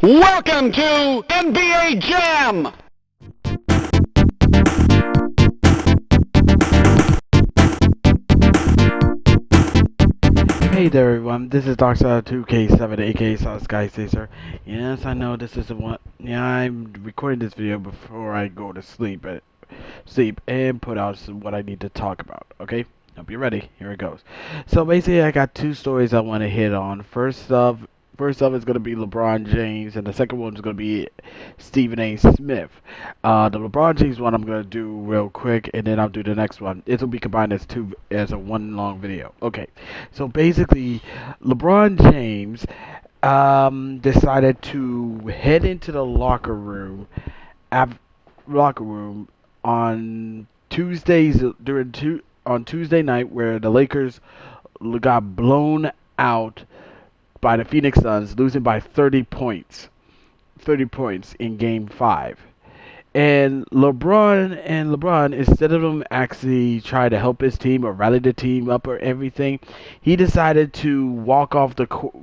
Welcome to NBA Jam! Hey there everyone, this is Darkside2K7 aka Skystacer. Yes, I know this is the one. Yeah, I'm recording this video before I go to sleep and put out what I need to talk about, okay? Hope you're ready. Here it goes. So basically I got two stories I want to hit on. First up is going to be LeBron James, and the second one is going to be Stephen A. Smith. The LeBron James one I'm going to do real quick, and then I'll do the next one. It will be combined as a one long video. Okay, so basically, LeBron James decided to head into the locker room on Tuesday night, where the Lakers got blown out by the Phoenix Suns, losing by 30 points in Game 5. And LeBron, instead of him actually try to help his team or rally the team up or everything, he decided to walk off the court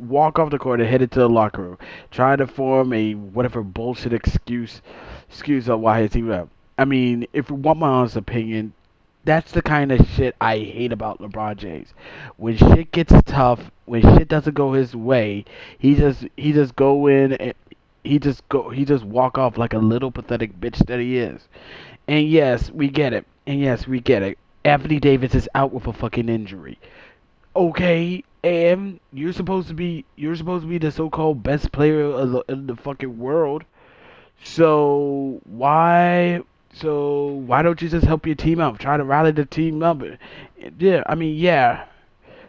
and head into the locker room, trying to form a whatever bullshit excuse of why his team up. I mean, if you want my honest opinion, that's the kind of shit I hate about LeBron James. When shit gets tough, when shit doesn't go his way, he just go in and he just walk off like a little pathetic bitch that he is. And yes, we get it. Anthony Davis is out with a fucking injury. Okay, and you're supposed to be the so-called best player in the fucking world. So why don't you just help your team out? Try to rally the team up. Yeah.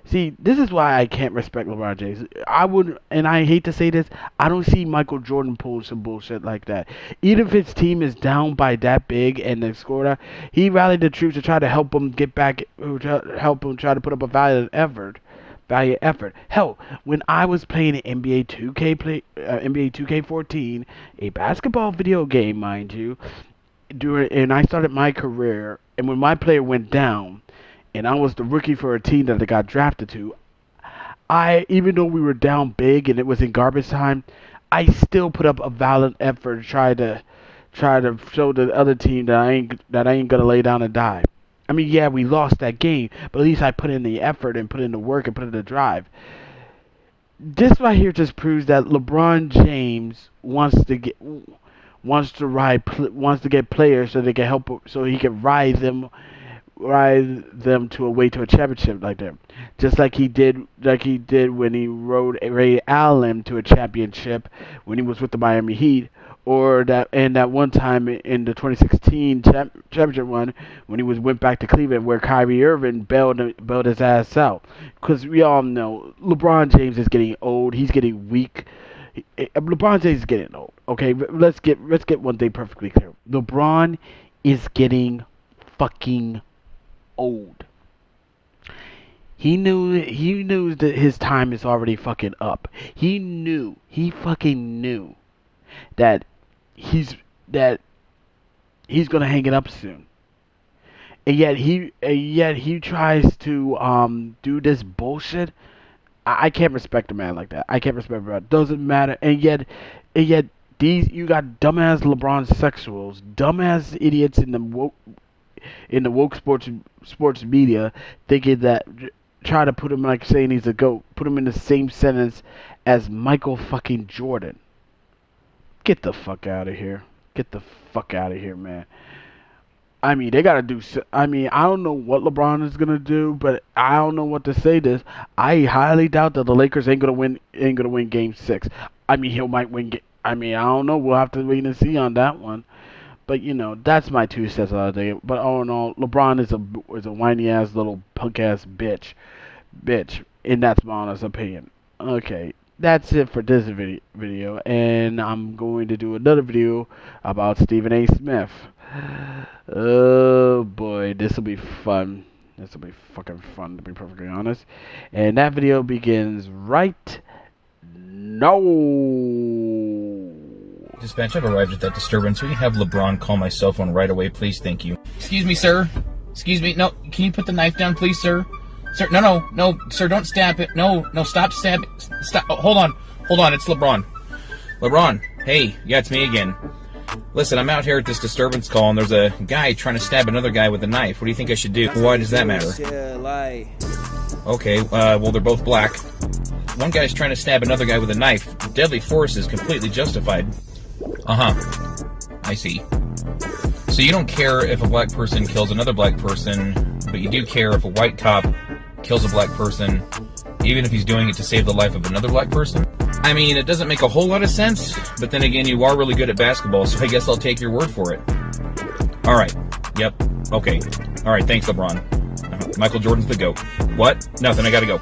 See, this is why I can't respect LeBron James. And I hate to say this, I don't see Michael Jordan pull some bullshit like that. Even if his team is down by that big and they scored that, he rallied the troops to try to help them get back, try to put up a valiant effort. Hell, when I was playing NBA 2K14, a basketball video game, mind you, and I started my career, and when my player went down, and I was the rookie for a team that I got drafted to, even though we were down big and it was in garbage time, I still put up a valiant effort to try to show the other team that I ain't gonna lay down and die. I mean, yeah, we lost that game, but at least I put in the effort and put in the work and put in the drive. This right here just proves that LeBron James wants to get players so they can help, so he can ride them to a way to a championship like that. Just like he did when he rode Ray Allen to a championship when he was with the Miami Heat, or that one time in the 2016 championship run when he went back to Cleveland, where Kyrie Irving bailed his ass out. Because we all know LeBron James is getting old. He's getting weak. LeBron James is getting old. Okay, let's get one thing perfectly clear. LeBron is getting fucking old. He knew that his time is already fucking up. He fucking knew that he's gonna hang it up soon. And yet he tries to do this bullshit. I can't respect a man like that. I can't respect a man. Doesn't matter. And yet you got dumbass LeBron sexuals, dumbass idiots in the woke sports media thinking that, try to put him like saying he's a GOAT, put him in the same sentence as Michael fucking Jordan. Get the fuck out of here. Get the fuck out of here, man. I mean, they gotta do. I mean, I don't know what LeBron is gonna do, but I don't know what to say. I highly doubt that the Lakers ain't gonna win Game 6. I mean, he might win. I don't know. We'll have to wait and see on that one. But that's my 2 cents on the day. But all in all, LeBron is a whiny ass little punk ass bitch, and that's my honest opinion. Okay, that's it for this video, and I'm going to do another video about Stephen A. Smith. Oh boy, this will be fun. This will be fucking fun, to be perfectly honest. And that video begins right now. Dispatch, I've arrived at that disturbance. We can have LeBron call my cell phone right away, please. Thank you. Excuse me, sir. Excuse me. No, can you put the knife down, please, sir? Sir, no, sir, don't stab it. No, stop stabbing. Stop. Oh, hold on. It's LeBron. LeBron, hey, yeah, it's me again. Listen, I'm out here at this disturbance call, and there's a guy trying to stab another guy with a knife. What do you think I should do? Why does that matter? Okay, well, they're both black. One guy's trying to stab another guy with a knife. Deadly force is completely justified. Uh-huh. I see. So you don't care if a black person kills another black person, but you do care if a white cop kills a black person, even if he's doing it to save the life of another black person? I mean, it doesn't make a whole lot of sense, but then again, you are really good at basketball, so I guess I'll take your word for it. Alright. Yep. Okay. Alright, thanks, LeBron. Michael Jordan's the GOAT. What? Nothing, I gotta go.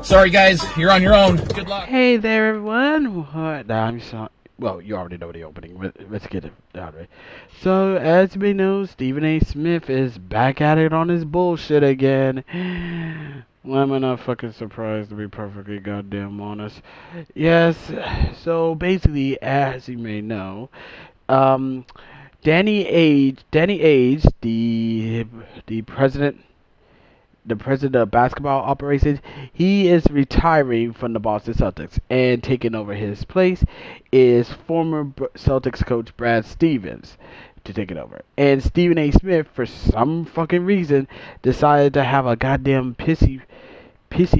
Sorry, guys. You're on your own. Good luck. Hey there, everyone. What? I'm sorry. Well, you already know the opening. Let's get it out right. So, as you may know, Stephen A. Smith is back at it on his bullshit again. Why am I not fucking surprised, to be perfectly goddamn honest? Yes, so basically, as you may know, Danny Age, the president of basketball operations, he is retiring from the Boston Celtics, and taking over his place is former Celtics coach Brad Stevens to take it over. And Stephen A. Smith, for some fucking reason, decided to have a goddamn pissy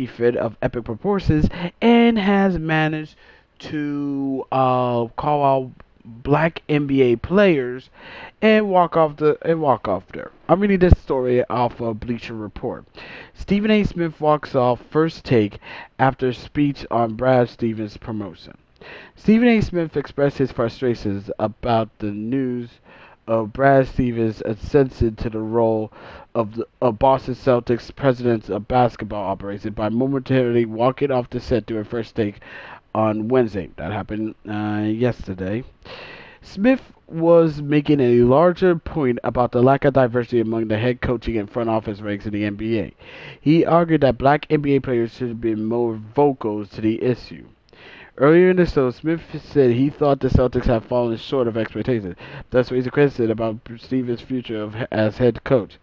fit of epic proportions, and has managed to call out black NBA players and walk off there. I'm reading this story off of Bleacher Report. Stephen A. Smith walks off first take after speech on Brad Stevens' promotion. Stephen A. Smith expressed his frustrations about the news of Brad Stevens' ascension to the role of Boston Celtics president of basketball operations by momentarily walking off the set during first take on Wednesday. That happened yesterday. Smith was making a larger point about the lack of diversity among the head coaching and front office ranks in the NBA. He argued that black NBA players should have been more vocal to the issue. Earlier in the show, Smith said he thought the Celtics had fallen short of expectations, thus raising questions about Stevens' future as head coach.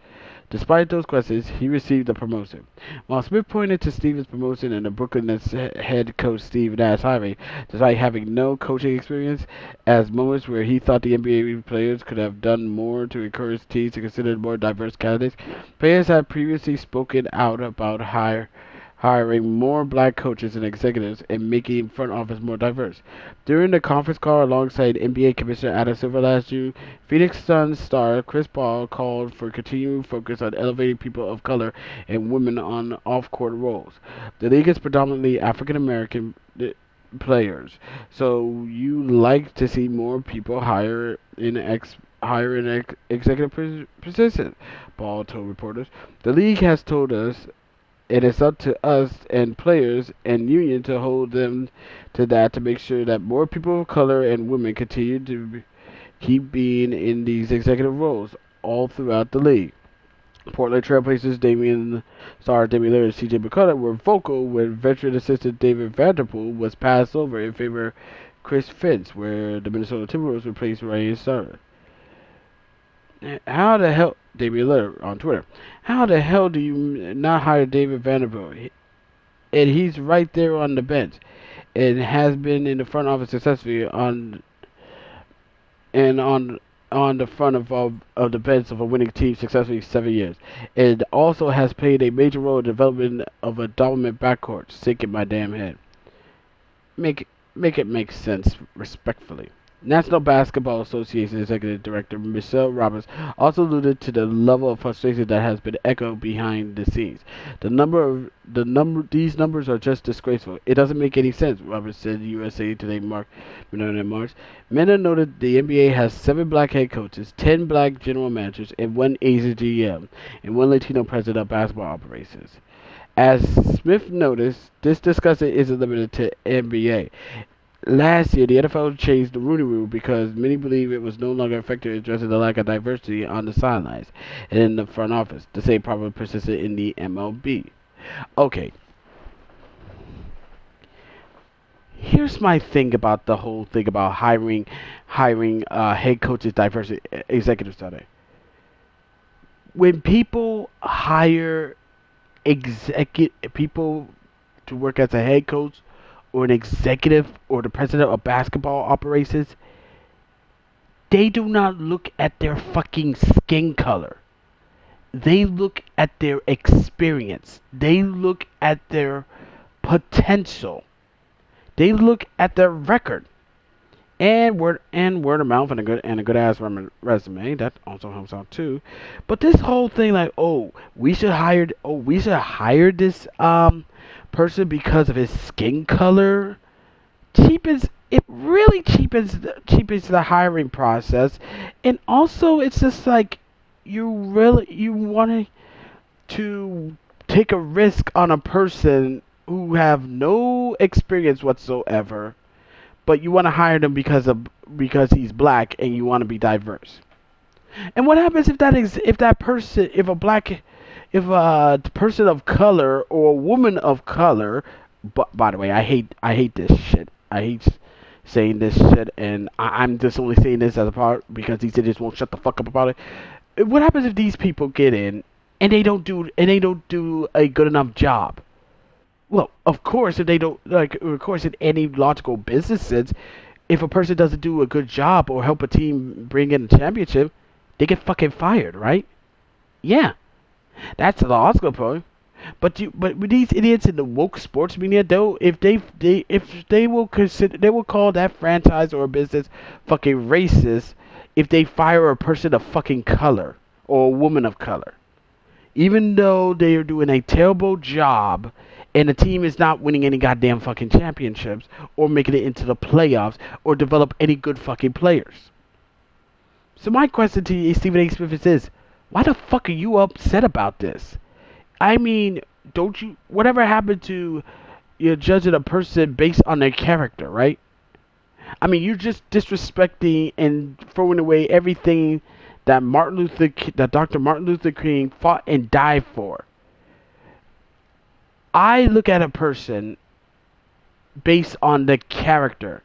Despite those questions, he received a promotion. While Smith pointed to Stevens' promotion and the Brooklyn Nets head coach Steve Nash hiring, despite having no coaching experience, as moments where he thought the NBA players could have done more to encourage teams to consider more diverse candidates, players had previously spoken out about hiring more black coaches and executives and making front office more diverse. During the conference call alongside NBA Commissioner Adam Silver last June, Phoenix Suns star Chris Paul called for continued focus on elevating people of color and women on off-court roles. The league is predominantly African American players, so you like to see more people higher in executive positions, Paul told reporters. The league has told us it is up to us and players and union to hold them to that, to make sure that more people of color and women continue to keep being in these executive roles all throughout the league. Portland Trailblazers Damian Lillard and C.J. McCollum were vocal when veteran assistant David Vanderpool was passed over in favor of Chris Finch, where the Minnesota Timberwolves replaced Ryan Sutter. How the hell, Damian Lillard on Twitter, how the hell do you not hire David Vanderbilt? And he's right there on the bench, and has been in the front office successfully on the front of the bench of a winning team successfully 7 years, and also has played a major role in the development of a dominant backcourt. Sick in my damn head. Make it make sense, respectfully. National Basketball Association Executive Director Michelle Roberts also alluded to the level of frustration that has been echoed behind the scenes. These numbers are just disgraceful. It doesn't make any sense, Roberts said to USA Today in March. Mena noted the NBA has 7 black head coaches, 10 black general managers, and 1 Asian GM, and 1 Latino president of basketball operations. As Smith noticed, this discussion isn't limited to NBA. Last year, the NFL changed the Rooney Rule because many believe it was no longer effective in addressing the lack of diversity on the sidelines and in the front office. The same problem persisted in the MLB. Okay. Here's my thing about the whole thing about hiring head coaches, diversity executives on it. When people hire people to work as a head coach or an executive or the president of basketball operations, they do not look at their fucking skin color. They look at their experience. They look at their potential. They look at their record. And word of mouth and a good ass resume, that also helps out too. But this whole thing, like, we should hire this person because of his skin color, really cheapens the hiring process. And also, it's just like you want to take a risk on a person who have no experience whatsoever, but you want to hire them because he's black and you want to be diverse. And what happens if a person of color or a woman of color? But by the way, I hate this shit. I hate saying this shit, and I'm just only saying this as a part because these idiots won't shut the fuck up about it. What happens if these people get in and they don't do a good enough job? Well, of course, if they don't, of course, in any logical business sense, if a person doesn't do a good job or help a team bring in a championship, they get fucking fired, right? Yeah, that's the logical point. But with these idiots in the woke sports media, though, if they will call that franchise or business fucking racist if they fire a person of fucking color or a woman of color, even though they are doing a terrible job and the team is not winning any goddamn fucking championships or making it into the playoffs or develop any good fucking players. So my question to you, Stephen A. Smith, is why the fuck are you upset about this? I mean, whatever happened to you judging a person based on their character, right? I mean, you're just disrespecting and throwing away everything that Dr. Martin Luther King fought and died for. I look at a person based on the character,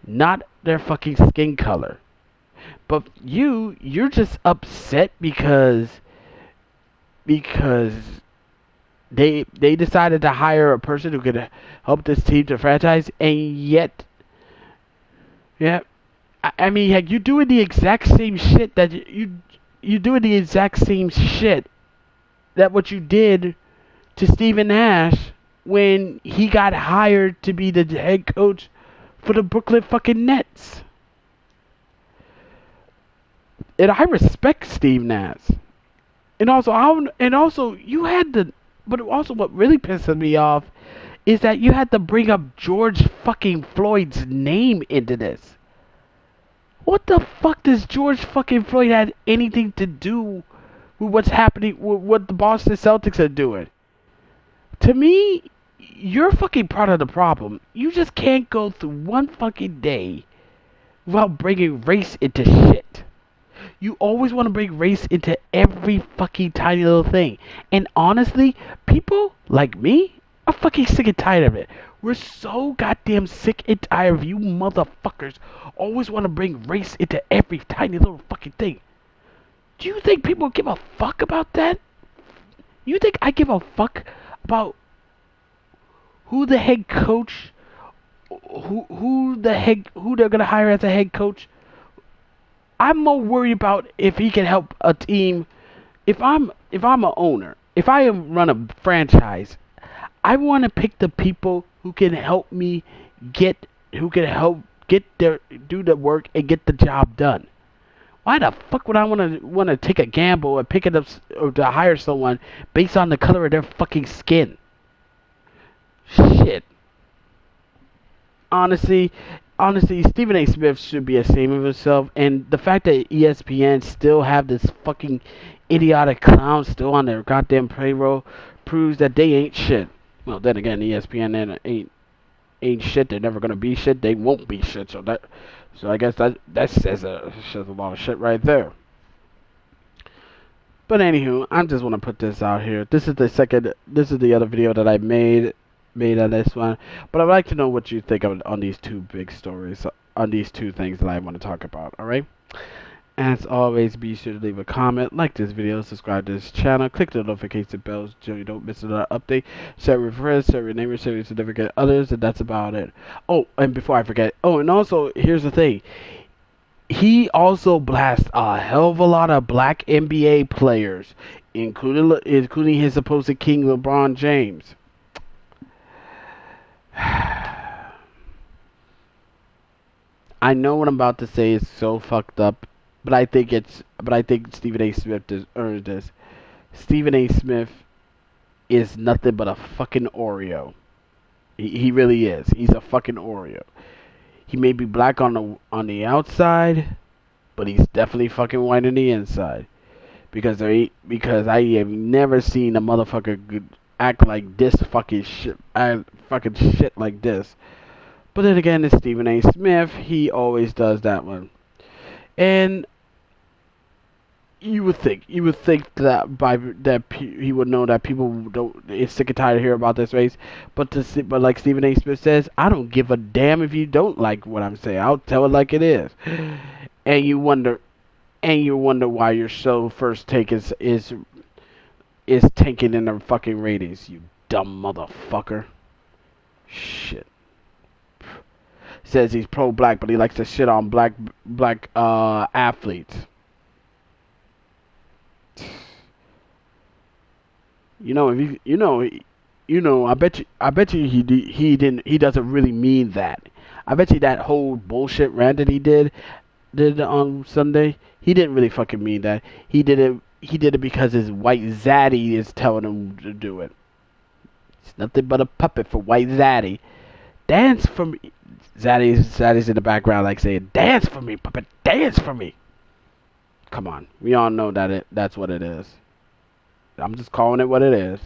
not their fucking skin color. But you're just upset because they decided to hire a person who could help this team to franchise, and yet, yeah, I mean, heck, you're doing the exact same shit that you're doing the exact same shit that what you did to Stephen Nash when he got hired to be the head coach for the Brooklyn fucking Nets. And I respect Steve Nash. And also but also what really pisses me off is that you had to bring up George fucking Floyd's name into this. What the fuck does George fucking Floyd have anything to do with what's happening, with what the Boston Celtics are doing? To me, you're fucking part of the problem. You just can't go through one fucking day without bringing race into shit. You always want to bring race into every fucking tiny little thing. And honestly, people like me are fucking sick and tired of it. We're so goddamn sick and tired of you motherfuckers always want to bring race into every tiny little fucking thing. Do you think people give a fuck about that? You think I give a fuck about who the head coach, who they're gonna hire as a head coach? I'm more worried about if he can help a team. If I'm an owner, if I run a franchise, I want to pick the people who can help me do the work and get the job done. Why the fuck would I want to take a gamble and pick it up or to hire someone based on the color of their fucking skin? Shit. Honestly, Stephen A. Smith should be ashamed of himself, and the fact that ESPN still have this fucking idiotic clown still on their goddamn payroll proves that they ain't shit. Well, then again, ESPN ain't shit. They're never gonna be shit. They won't be shit. So I guess that says a lot of shit right there. But anywho, I just want to put this out here. This is the other video that I made on this one. But I'd like to know what you think on these two big stories, on these two things that I want to talk about. All right. As always, be sure to leave a comment, like this video, subscribe to this channel, click the notification bell so you don't miss another update, share with friends, share with neighbors, share with significant others, and that's about it. Oh, and before I forget, and also, here's the thing. He also blasts a hell of a lot of black NBA players, including his supposed king, LeBron James. I know what I'm about to say is so fucked up, but I think Stephen A. Smith earned this. Stephen A. Smith is nothing but a fucking Oreo. He really is. He's a fucking Oreo. He may be black on the outside, but he's definitely fucking white on the inside. Because I have never seen a motherfucker act like this fucking shit like this. But then again, it's Stephen A. Smith. He always does that one. And you would think that he would know that people is sick and tired of hearing about this race. But like Stephen A. Smith says, I don't give a damn if you don't like what I'm saying. I'll tell it like it is. And you wonder why your show first take is tanking in the fucking ratings. You dumb motherfucker. Shit. Says he's pro-black, but he likes to shit on black athletes. I bet you he doesn't really mean that. I bet you that whole bullshit rant that he did on Sunday, he didn't really fucking mean that. He did it because his white zaddy is telling him to do it. It's nothing but a puppet for white zaddy. Dance for me. Zaddy's in the background like saying, dance for me, puppet, dance for me. Come on. We all know that's what it is. I'm just calling it what it is.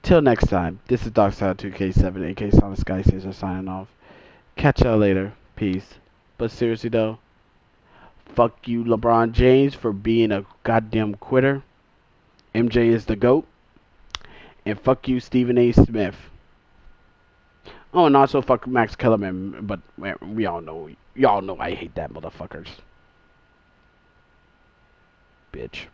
Till next time, this is Darkside2K7, aka Sonic Sky Caesar signing off. Catch y'all later. Peace. But seriously though, fuck you LeBron James for being a goddamn quitter. MJ is the GOAT. And fuck you Stephen A. Smith. Oh, and also fuck Max Kellerman, but y'all know I hate that motherfuckers. Bitch.